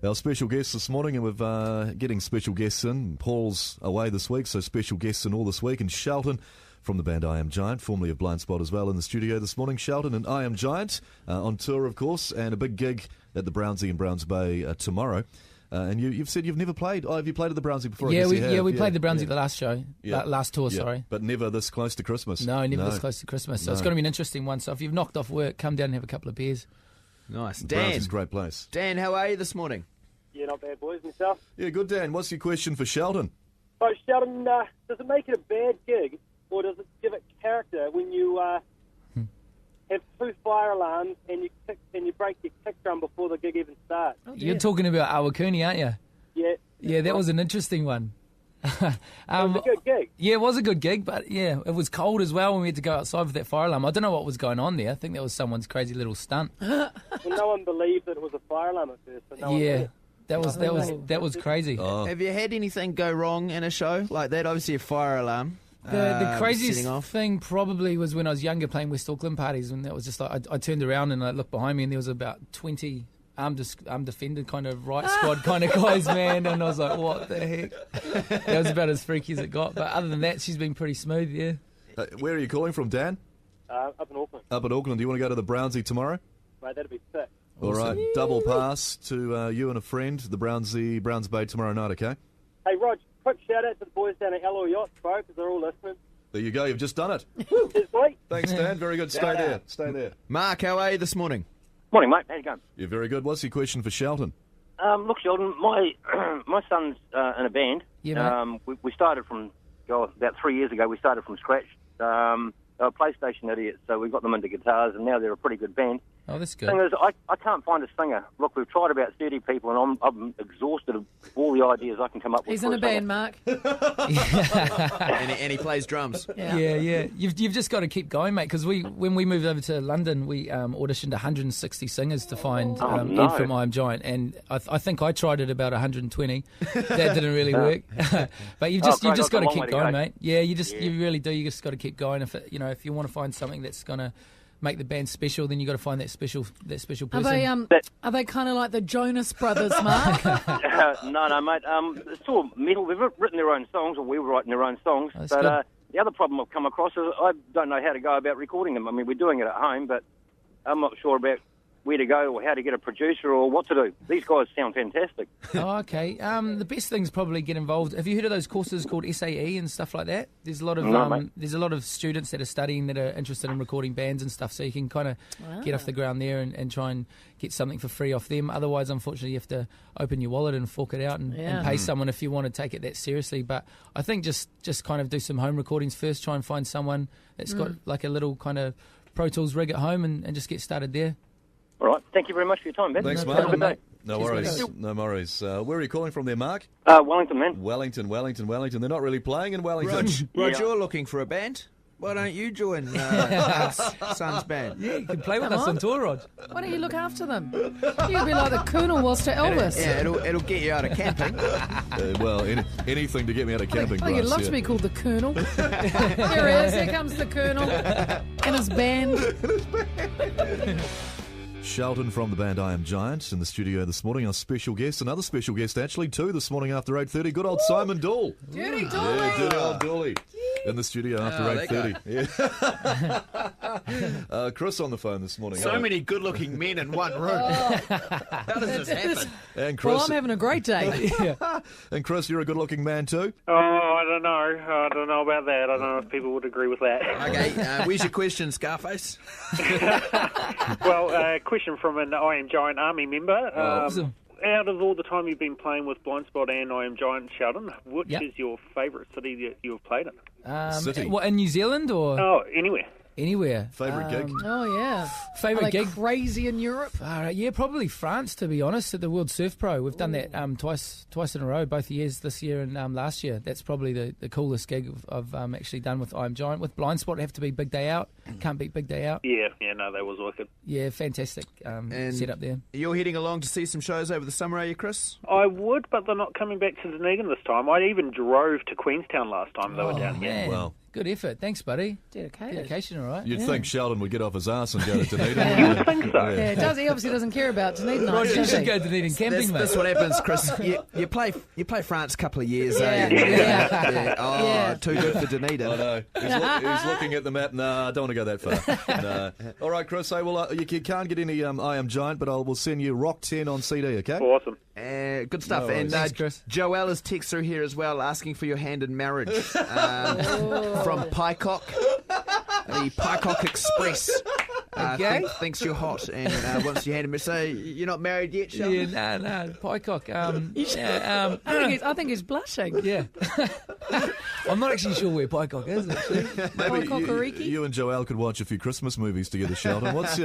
Our special guests this morning, and we're getting special guests in. Paul's away this week, so special guests in all this week. And Shelton from the band I Am Giant, formerly of Blind Spot as well, in the studio this morning. Shelton and I Am Giant on tour, of course, and a big gig at the Brownsy in Browns Bay tomorrow. And you've said you've never played. Oh, have you played at the Brownsy before? Yeah, we played the Brownsy the last show, last tour, sorry. But never this close to Christmas. No, never this close to Christmas. So it's going to be an interesting one. So if you've knocked off work, come down and have a couple of beers. Nice. Dan. Browns is a great place. Dan, how are you this morning? Yeah, not bad, boys. Myself? Yeah, good, Dan. What's your question for Shelton? So, Shelton, does it make it a bad gig, or does it give it character when you have two fire alarms and you break your kick drum before the gig even starts? Oh, you're talking about Awakuni, aren't you? Yeah. Yeah, that was an interesting one. It was a good gig. Yeah, it was a good gig, but yeah, it was cold as well when we had to go outside for that fire alarm. I don't know what was going on there. I think that was someone's crazy little stunt. Well, no one believed that it was a fire alarm at first. So no one did. That was crazy. Oh. Have you had anything go wrong in a show like that? Obviously a fire alarm. The setting craziest off. thing probably was when I was younger playing West Auckland parties, and that was just like I turned around and I looked behind me and there was about 20 armed defender kind of right squad kind of guys, man, and I was like, what the heck? That was about as freaky as it got. But other than that, she's been pretty smooth, yeah. Where are you calling from, Dan? Up in Auckland. Up at Auckland. Do you want to go to the Brownsy tomorrow? Mate, that'd be sick. All right, double pass to you and a friend, the Browns Bay tomorrow night, okay? Hey, Rog, quick shout-out to the boys down at Alloy Yachts, bro, because they're all listening. There you go, you've just done it. Cheers, boy. Thanks, Dan. Very good. Stay there. Stay there. Mark, how are you this morning? Morning, mate. How you going? You're very good. What's your question for Shelton? Look, Sheldon, my son's in a band. Yeah, mate. We started from about 3 years ago. We started from scratch. They were PlayStation idiots, so we got them into guitars, and now they're a pretty good band. Oh, that's The thing good. is, I can't find a singer. Look, we've tried about 30 people, and I'm exhausted of all the ideas I can come up with. He's for in a band, singer. Mark. And he plays drums. Yeah. You've just got to keep going, mate, because when we moved over to London, we auditioned 160 singers to find no. Ed from I Am Giant, and I think I tried it about 120. That didn't really work. But you've just I've got got a to long keep way to going, go. mate. Yeah, you really do. You just got to keep going. If you want to find something that's going to make the band special, then you got to find that special person. Are they kind of like the Jonas Brothers, Mark? No, mate. It's all metal. They've written their own songs, or we were writing their own songs. That's But good. the other problem I've come across is I don't know how to go about recording them. I mean, we're doing it at home, but I'm not sure about where to go or how to get a producer or what to do. These guys sound fantastic. Oh, okay. The best thing's probably get involved. Have you heard of those courses called SAE and stuff like that? There's a lot of No, mate. there's a lot of students that are studying that are interested in recording bands and stuff. So you can kind of get off the ground there and try and get something for free off them. Otherwise, unfortunately, you have to open your wallet and fork it out and pay someone if you want to take it that seriously. But I think just kind of do some home recordings first. Try and find someone that's got like a little kind of Pro Tools rig at home and just get started there. All right. Thank you very much for your time, Ben. Thanks, No Mark. problem, mate. No Cheers, worries. mate. No worries. Where are you calling from there, Mark? Wellington, man. Wellington. They're not really playing in Wellington. Rog, Yeah. you're looking for a band? Why don't you join Son's band? Yeah, you can play with us on tour, Rod. Why don't you look after them? You'd be like the Colonel was to Elvis. Yeah, it'll get you out of camping. Anything to get me out of camping. I think you'd grass, love yeah. to be called the Colonel. Here he is. Here comes the Colonel and his band. Shelton from the band I Am Giant in the studio this morning. Our special guest, another special guest actually, too, this morning after 8:30. Good old Simon Dool. Dirty Dooley. Yeah, dirty old Dooley. In the studio after that 8:30. Yeah. Chris on the phone this morning. So Hello. many good-looking men in one room. How does this happen? And Well, Chris, I'm having a great day. and Chris, you're a good-looking man too. Oh, I don't know. I don't know about that. I don't know if people would agree with that. Okay, where's your question, Scarface? Well, question from an I Am Giant Army member. Awesome. Out of all the time you've been playing with Blind Spot and I Am Giant, Sheldon, which Yep. is your favourite city that you have played in? City. What, in New Zealand or Oh, anywhere. anywhere? Favourite gig? Oh, yeah. Favourite Are they gig? crazy in Europe? Yeah, probably France, to be honest, at the World Surf Pro. We've done that twice in a row, both years, this year and last year. That's probably the coolest gig I've actually done with I Am Giant. With Blind Spot, have to be Big Day Out. Can't beat Big Day Out. Yeah, no, that was wicked. Yeah, fantastic setup there. You're heading along to see some shows over the summer, are you, Chris? I would, but they're not coming back to Dunedin this time. I even drove to Queenstown last time they were down here. Man. Well, Good effort. Thanks, buddy. Dedicated. Dedication, all right. You'd yeah. think Sheldon would get off his ass and go to Dunedin. I think so. Yeah, does he obviously doesn't care about Dunedin nights, You does should he? go to Dunedin camping, mate. That's what happens, Chris. You play France a couple of years, Yeah. Yeah. Oh, Yeah. too good for Dunedin. I know. He's looking at the map. Nah, I don't want to go that far. Nah. All right, Chris. Hey, well, you can't get any I Am Giant, but we'll send you Rock 10 on CD, okay? Awesome. Good stuff. No worries. And Thanks, Chris. Joelle has texted through here as well, asking for your hand in marriage from Pycock, the Pycock Express. Okay. Thinks you're hot and wants your hand in marriage. So you're not married yet, Sheldon? Yeah, no, Pycock. I think he's blushing. Yeah. I'm not actually sure where Pycock is, actually. Maybe Pycockariki? you and Joelle could watch a few Christmas movies together, Sheldon. What's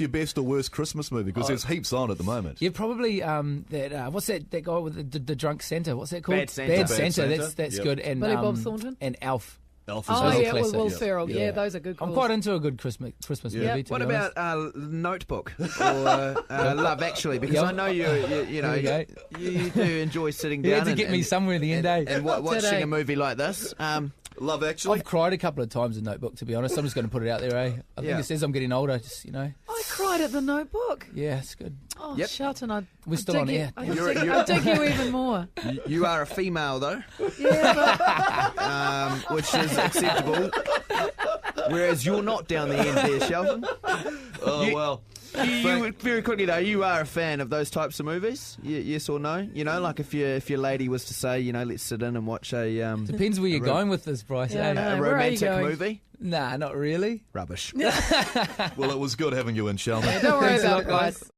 your best or worst Christmas movie? Because there's heaps on at the moment. Yeah, probably what's that guy with the drunk Santa? What's that called? Bad Santa. Bad Santa. Santa. That's Yep. good. And Billy Bob Thornton? and Alf. Elf is Oh, another yeah, with classic. Will Yeah. Ferrell. Yeah, those are good calls. I'm quite into a good Christmas Yeah. movie. To What be honest. about Notebook or Love Actually? Because Yep. I know you know There you do enjoy sitting You down had to and, get me somewhere in the end, eh? and watching Today. a movie like this. Love Actually. I've cried a couple of times in Notebook, to be honest. I'm just going to put it out there, eh? I think Yeah. it says I'm getting older, just, I cried at the Notebook. Yeah, it's good. Oh, Yep. Shelton, We're still on air. I You're- dig you even more. You are a female though, Yeah, which is acceptable. Whereas you're not down the end there, Shelton. Oh, You- well. You very quickly though, you are a fan of those types of movies, yes or no? You know, like if your lady was to say, you know, let's sit in and watch a Depends where you're going with this, Bryce. Yeah, I eh? know. a Where are you romantic going? movie. Nah, not really. Rubbish. Well, it was good having you in, Sheldon. Don't worry Thanks a about lot, it, guys. guys.